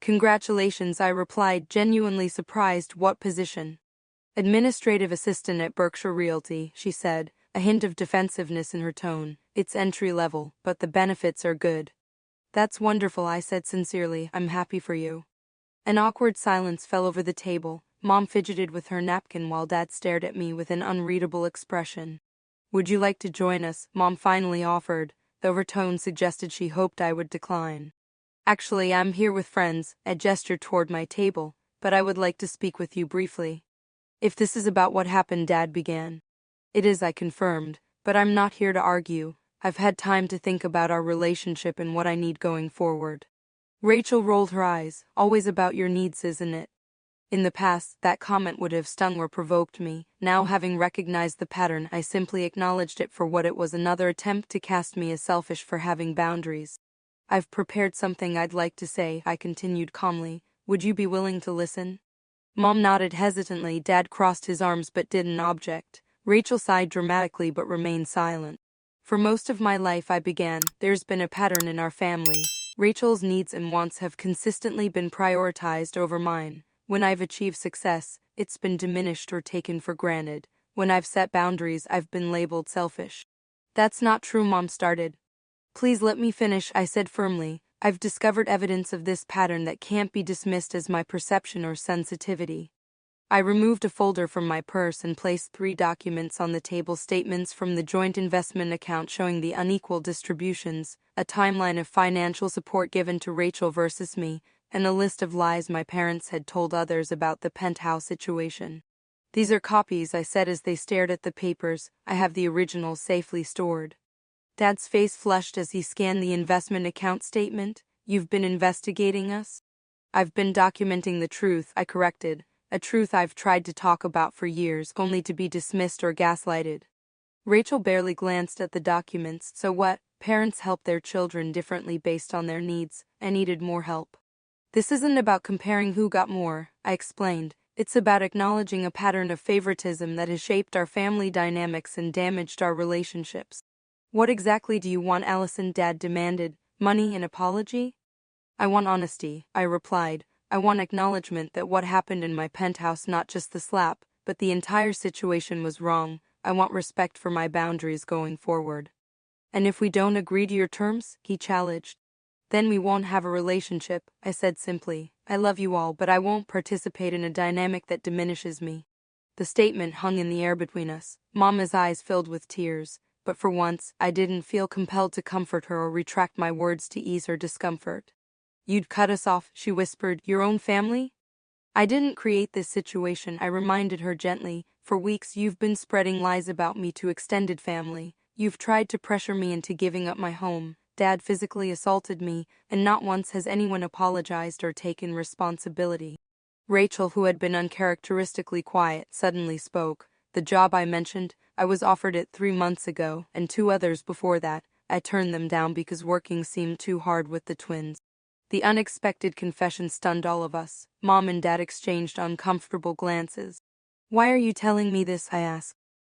"Congratulations," I replied, genuinely surprised. "What position?" "Administrative assistant at Berkshire Realty," she said, a hint of defensiveness in her tone. "It's entry level, but the benefits are good." "That's wonderful," I said sincerely. "I'm happy for you." An awkward silence fell over the table. Mom fidgeted with her napkin while Dad stared at me with an unreadable expression. "Would you like to join us?" Mom finally offered, though her tone suggested she hoped I would decline. "Actually, I'm here with friends," I gestured toward my table, "but I would like to speak with you briefly." "If this is about what happened," Dad began. "It is," I confirmed, "but I'm not here to argue. I've had time to think about our relationship and what I need going forward." Rachel rolled her eyes. "Always about your needs, isn't it?" In the past, that comment would have stung or provoked me. Now, having recognized the pattern, I simply acknowledged it for what it was: another attempt to cast me as selfish for having boundaries. I've prepared something I'd like to say, I continued calmly. Would you be willing to listen? Mom nodded hesitantly. Dad crossed his arms but didn't object. Rachel sighed dramatically but remained silent. For most of my life, I began, there's been a pattern in our family. Rachel's needs and wants have consistently been prioritized over mine. When I've achieved success, it's been diminished or taken for granted. When I've set boundaries, I've been labeled selfish. That's not true, Mom started. Please let me finish, I said firmly. I've discovered evidence of this pattern that can't be dismissed as my perception or sensitivity. I removed a folder from my purse and placed 3 documents on the table: statements from the joint investment account showing the unequal distributions, a timeline of financial support given to Rachel versus me, and a list of lies my parents had told others about the Penthouse situation. These are copies, I said as they stared at the papers. I have the originals safely stored. Dad's face flushed as he scanned the investment account statement. You've been investigating us? I've been documenting the truth, I corrected. A truth I've tried to talk about for years, only to be dismissed or gaslighted. Rachel barely glanced at the documents. So what? Parents help their children differently based on their needs. I needed more help. This isn't about comparing who got more, I explained. It's about acknowledging a pattern of favoritism that has shaped our family dynamics and damaged our relationships. What exactly do you want, Allison? Dad demanded. Money and apology? I want honesty, I replied. I want acknowledgement that what happened in my penthouse, not just the slap, but the entire situation, was wrong. I want respect for my boundaries going forward. And if we don't agree to your terms, he challenged, then we won't have a relationship, I said simply. I love you all, but I won't participate in a dynamic that diminishes me. The statement hung in the air between us. Mama's eyes filled with tears, but for once, I didn't feel compelled to comfort her or retract my words to ease her discomfort. You'd cut us off, she whispered. Your own family? I didn't create this situation, I reminded her gently. For weeks you've been spreading lies about me to extended family. You've tried to pressure me into giving up my home. Dad physically assaulted me, and not once has anyone apologized or taken responsibility. Rachel, who had been uncharacteristically quiet, suddenly spoke. The job I mentioned, I was offered it 3 months ago, and 2 others before that. I turned them down because working seemed too hard with the twins. The unexpected confession stunned all of us. Mom and Dad exchanged uncomfortable glances. Why are you telling me this? I asked.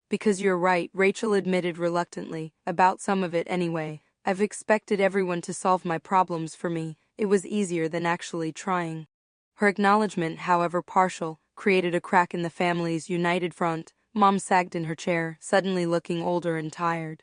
Because you're right, Rachel admitted reluctantly. About some of it anyway. I've expected everyone to solve my problems for me. It was easier than actually trying. Her acknowledgement, however partial, created a crack in the family's united front. Mom sagged in her chair, suddenly looking older and tired.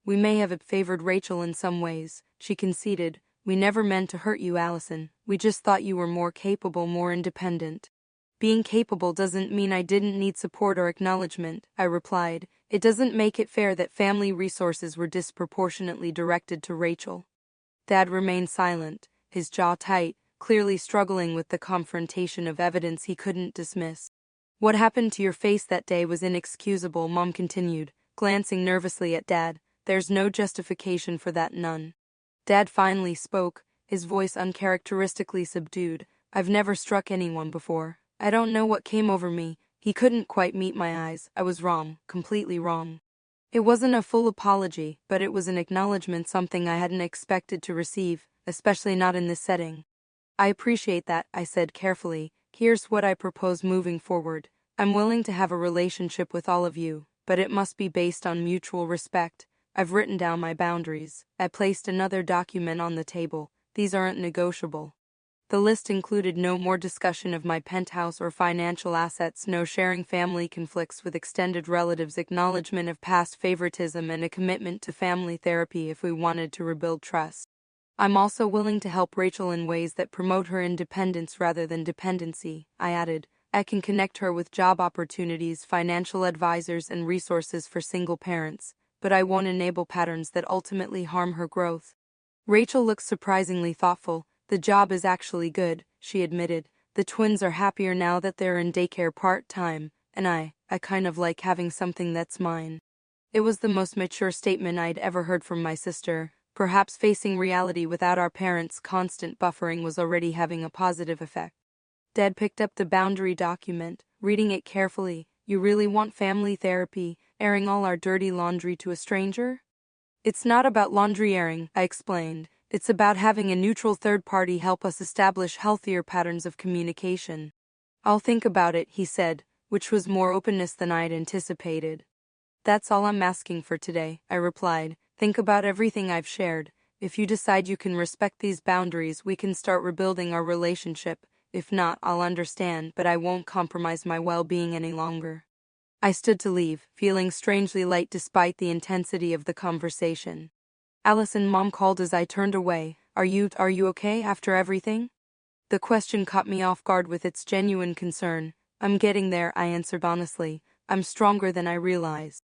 We may have favored Rachel in some ways, she conceded. We never meant to hurt you, Allison. We just thought you were more capable, more independent. Being capable doesn't mean I didn't need support or acknowledgement, I replied. It doesn't make it fair that family resources were disproportionately directed to Rachel. Dad remained silent, his jaw tight, clearly struggling with the confrontation of evidence he couldn't dismiss. What happened to your face that day was inexcusable, Mom continued, glancing nervously at Dad. There's no justification for that, none. Dad finally spoke, his voice uncharacteristically subdued. I've never struck anyone before. I don't know what came over me. He couldn't quite meet my eyes. I was wrong, completely wrong. It wasn't a full apology, but it was an acknowledgement, something I hadn't expected to receive, especially not in this setting. I appreciate that, I said carefully. Here's what I propose moving forward. I'm willing to have a relationship with all of you, but it must be based on mutual respect. I've written down my boundaries. I placed another document on the table. These aren't negotiable. The list included no more discussion of my penthouse or financial assets, no sharing family conflicts with extended relatives, acknowledgement of past favoritism, and a commitment to family therapy if we wanted to rebuild trust. I'm also willing to help Rachel in ways that promote her independence rather than dependency, I added. I can connect her with job opportunities, financial advisors, and resources for single parents, but I won't enable patterns that ultimately harm her growth. Rachel looked surprisingly thoughtful. The job is actually good, she admitted. The twins are happier now that they're in daycare part-time, and I kind of like having something that's mine. It was the most mature statement I'd ever heard from my sister. Perhaps facing reality without our parents' constant buffering was already having a positive effect. Dad picked up the boundary document, reading it carefully. You really want family therapy, airing all our dirty laundry to a stranger? It's not about laundry airing, I explained. It's about having a neutral third party help us establish healthier patterns of communication. I'll think about it, he said, which was more openness than I'd anticipated. That's all I'm asking for today, I replied. Think about everything I've shared. If you decide you can respect these boundaries, we can start rebuilding our relationship. If not, I'll understand, but I won't compromise my well-being any longer. I stood to leave, feeling strangely light despite the intensity of the conversation. Allison, Mom called as I turned away. Are you okay after everything? The question caught me off guard with its genuine concern. I'm getting there, I answered honestly. I'm stronger than I realized.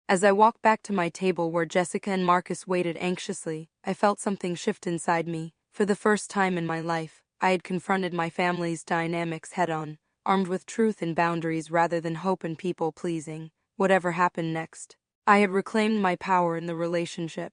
As I walked back to my table where Jessica and Marcus waited anxiously, I felt something shift inside me. For the first time in my life, I had confronted my family's dynamics head-on, armed with truth and boundaries rather than hope and people-pleasing. Whatever happened next, I had reclaimed my power in the relationship.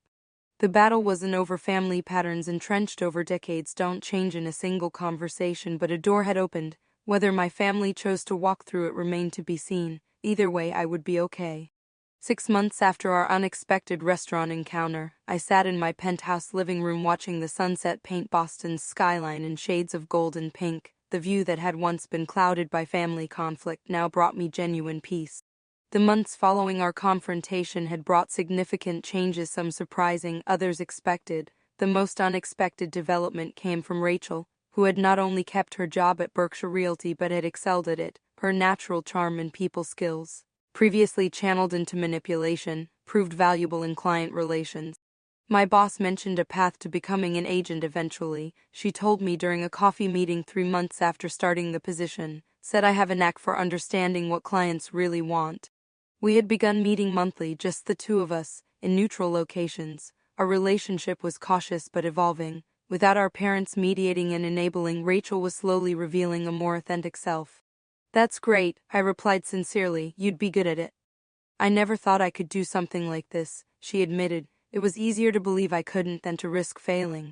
The battle wasn't over family patterns entrenched over decades don't change in a single conversation, but a door had opened. Whether my family chose to walk through it remained to be seen. Either way, I would be okay. 6 months after our unexpected restaurant encounter, I sat in my penthouse living room watching the sunset paint Boston's skyline in shades of gold and pink. The view that had once been clouded by family conflict now brought me genuine peace. The months following our confrontation had brought significant changes, some surprising, others expected. The most unexpected development came from Rachel, who had not only kept her job at Berkshire Realty but had excelled at it. Her natural charm and people skills, previously channeled into manipulation, proved valuable in client relations. My boss mentioned a path to becoming an agent eventually. She told me during a coffee meeting 3 months after starting the position, said I have a knack for understanding what clients really want. We had begun meeting monthly, just the two of us, in neutral locations. Our relationship was cautious but evolving. Without our parents mediating and enabling, Rachel was slowly revealing a more authentic self. That's great, I replied sincerely. You'd be good at it. I never thought I could do something like this, she admitted. It was easier to believe I couldn't than to risk failing.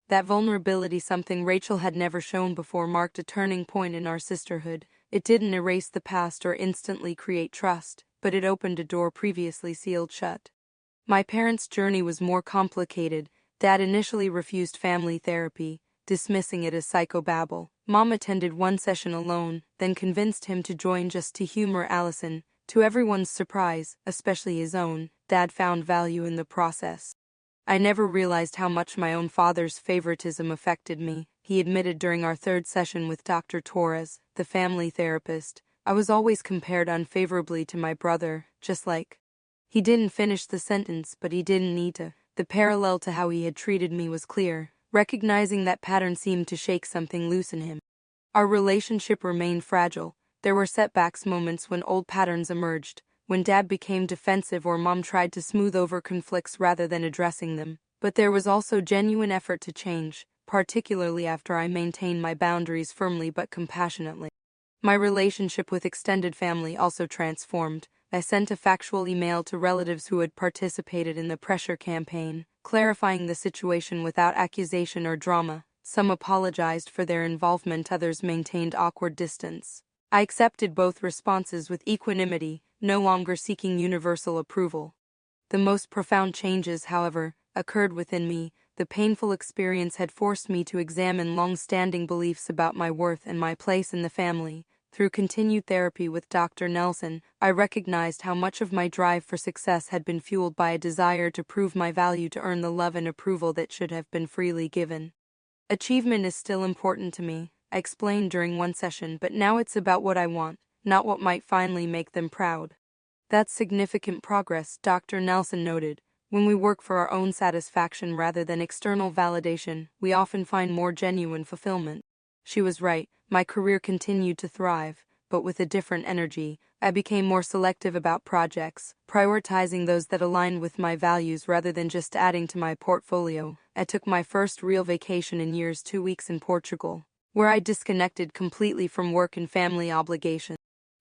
That vulnerability, something Rachel had never shown before, marked a turning point in our sisterhood. It didn't erase the past or instantly create trust, but it opened a door previously sealed shut. My parents' journey was more complicated. Dad initially refused family therapy, dismissing it as psychobabble. Mom attended one session alone, then convinced him to join just to humor Allison. To everyone's surprise, especially his own, Dad found value in the process. I never realized how much my own father's favoritism affected me, he admitted during our 3rd session with Dr. Torres, the family therapist. I was always compared unfavorably to my brother, just like. He didn't finish the sentence, but he didn't need to. The parallel to how he had treated me was clear. Recognizing that pattern seemed to shake something loose in him. Our relationship remained fragile. There were setbacks, moments when old patterns emerged, when Dad became defensive or Mom tried to smooth over conflicts rather than addressing them. But there was also genuine effort to change, particularly after I maintained my boundaries firmly but compassionately. My relationship with extended family also transformed. I sent a factual email to relatives who had participated in the pressure campaign, clarifying the situation without accusation or drama. Some apologized for their involvement, others maintained awkward distance. I accepted both responses with equanimity, no longer seeking universal approval. The most profound changes, however, occurred within me. The painful experience had forced me to examine long-standing beliefs about my worth and my place in the family. Through continued therapy with Dr. Nelson, I recognized how much of my drive for success had been fueled by a desire to prove my value, to earn the love and approval that should have been freely given. Achievement is still important to me, I explained during one session, but now it's about what I want, not what might finally make them proud. That's significant progress, Dr. Nelson noted. When we work for our own satisfaction rather than external validation, we often find more genuine fulfillment. She was right. My career continued to thrive, but with a different energy. I became more selective about projects, prioritizing those that aligned with my values rather than just adding to my portfolio. I took my first real vacation in years, 2 weeks in Portugal, where I disconnected completely from work and family obligations.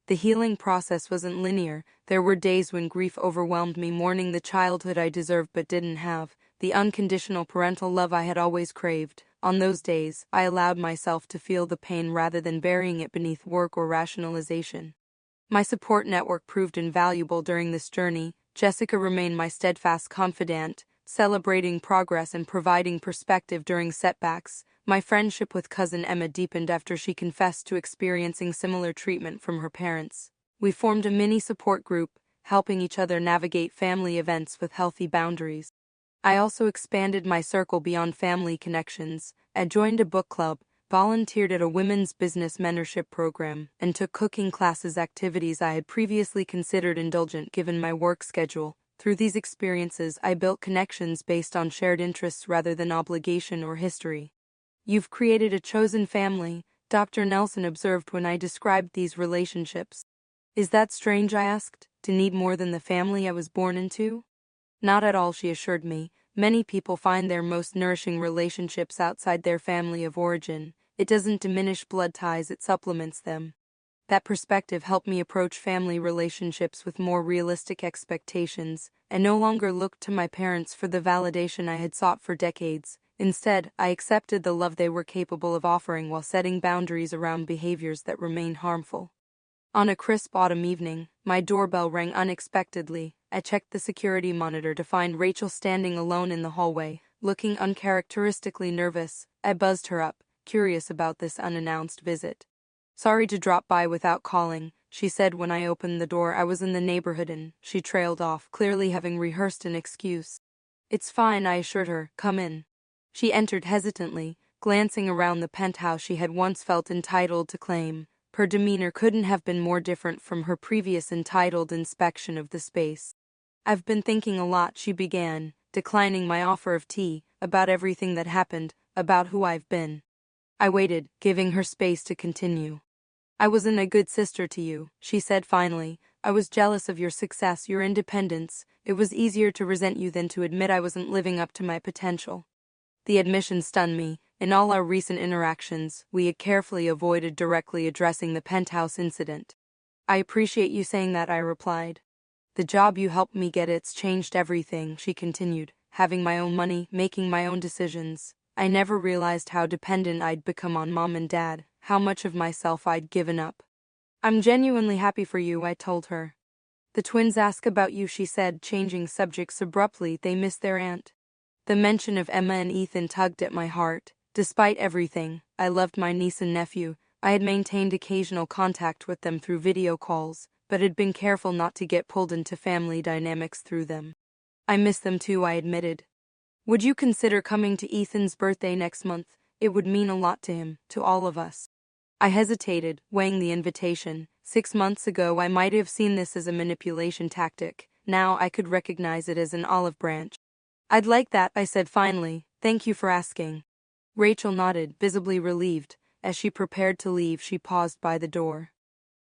The healing process wasn't linear. There were days when grief overwhelmed me, mourning the childhood I deserved but didn't have, the unconditional parental love I had always craved. On those days, I allowed myself to feel the pain rather than burying it beneath work or rationalization. My support network proved invaluable during this journey. Jessica remained my steadfast confidant, celebrating progress and providing perspective during setbacks. My friendship with cousin Emma deepened after she confessed to experiencing similar treatment from her parents. We formed a mini support group, helping each other navigate family events with healthy boundaries. I also expanded my circle beyond family connections. I joined a book club, volunteered at a women's business mentorship program, and took cooking classes, activities I had previously considered indulgent given my work schedule. Through these experiences, I built connections based on shared interests rather than obligation or history. "You've created a chosen family," Dr. Nelson observed when I described these relationships. "Is that strange?" I asked, "to need more than the family I was born into?" "Not at all," she assured me. "Many people find their most nourishing relationships outside their family of origin. It doesn't diminish blood ties, it supplements them." That perspective helped me approach family relationships with more realistic expectations, and no longer looked to my parents for the validation I had sought for decades. Instead, I accepted the love they were capable of offering while setting boundaries around behaviors that remained harmful. On a crisp autumn evening, my doorbell rang unexpectedly. I checked the security monitor to find Rachel standing alone in the hallway, looking uncharacteristically nervous. I buzzed her up, curious about this unannounced visit. "Sorry to drop by without calling," she said when I opened the door. "I was in the neighborhood," and she trailed off, clearly having rehearsed an excuse. "It's fine," I assured her. "Come in." She entered hesitantly, glancing around the penthouse she had once felt entitled to claim. Her demeanor couldn't have been more different from her previous entitled inspection of the space. "I've been thinking a lot," she began, declining my offer of tea, "about everything that happened, about who I've been." I waited, giving her space to continue. "I wasn't a good sister to you," she said finally. "I was jealous of your success, your independence. It was easier to resent you than to admit I wasn't living up to my potential." The admission stunned me. In all our recent interactions, we had carefully avoided directly addressing the penthouse incident. "I appreciate you saying that," I replied. "The job you helped me get, it's changed everything," she continued. "Having my own money, making my own decisions. I never realized how dependent I'd become on Mom and Dad, how much of myself I'd given up." "I'm genuinely happy for you," I told her. "The twins ask about you," she said, changing subjects abruptly. "They miss their aunt." The mention of Emma and Ethan tugged at my heart. Despite everything, I loved my niece and nephew. I had maintained occasional contact with them through video calls, but had been careful not to get pulled into family dynamics through them. "I miss them too," I admitted. "Would you consider coming to Ethan's birthday next month? It would mean a lot to him, to all of us." I hesitated, weighing the invitation. 6 months ago I might have seen this as a manipulation tactic. Now I could recognize it as an olive branch. "I'd like that," I said finally. "Thank you for asking." Rachel nodded, visibly relieved. As she prepared to leave, she paused by the door.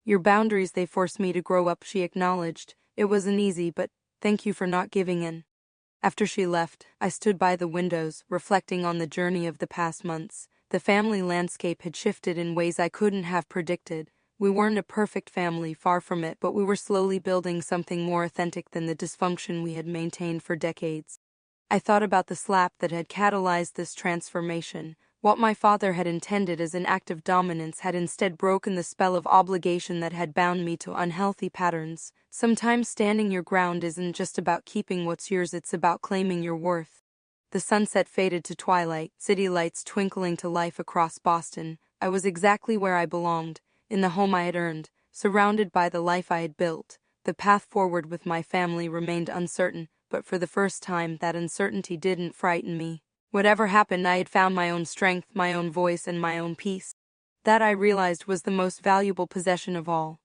"Your boundaries, they forced me to grow up," she acknowledged. "It wasn't easy, but thank you for not giving in." After she left, I stood by the windows, reflecting on the journey of the past months. The family landscape had shifted in ways I couldn't have predicted. We weren't a perfect family, far from it, but we were slowly building something more authentic than the dysfunction we had maintained for decades. I thought about the slap that had catalyzed this transformation. What my father had intended as an act of dominance had instead broken the spell of obligation that had bound me to unhealthy patterns. Sometimes standing your ground isn't just about keeping what's yours, it's about claiming your worth. The sunset faded to twilight, city lights twinkling to life across Boston. I was exactly where I belonged, in the home I had earned, surrounded by the life I had built. The path forward with my family remained uncertain, but for the first time that uncertainty didn't frighten me. Whatever happened, I had found my own strength, my own voice, and my own peace. That, I realized, was the most valuable possession of all.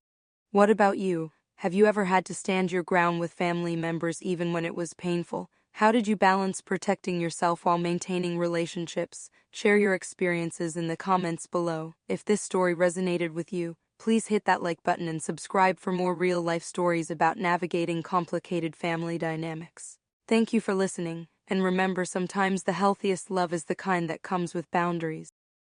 What about you? Have you ever had to stand your ground with family members even when it was painful? How did you balance protecting yourself while maintaining relationships? Share your experiences in the comments below. If this story resonated with you, please hit that like button and subscribe for more real-life stories about navigating complicated family dynamics. Thank you for listening, and remember, sometimes the healthiest love is the kind that comes with boundaries.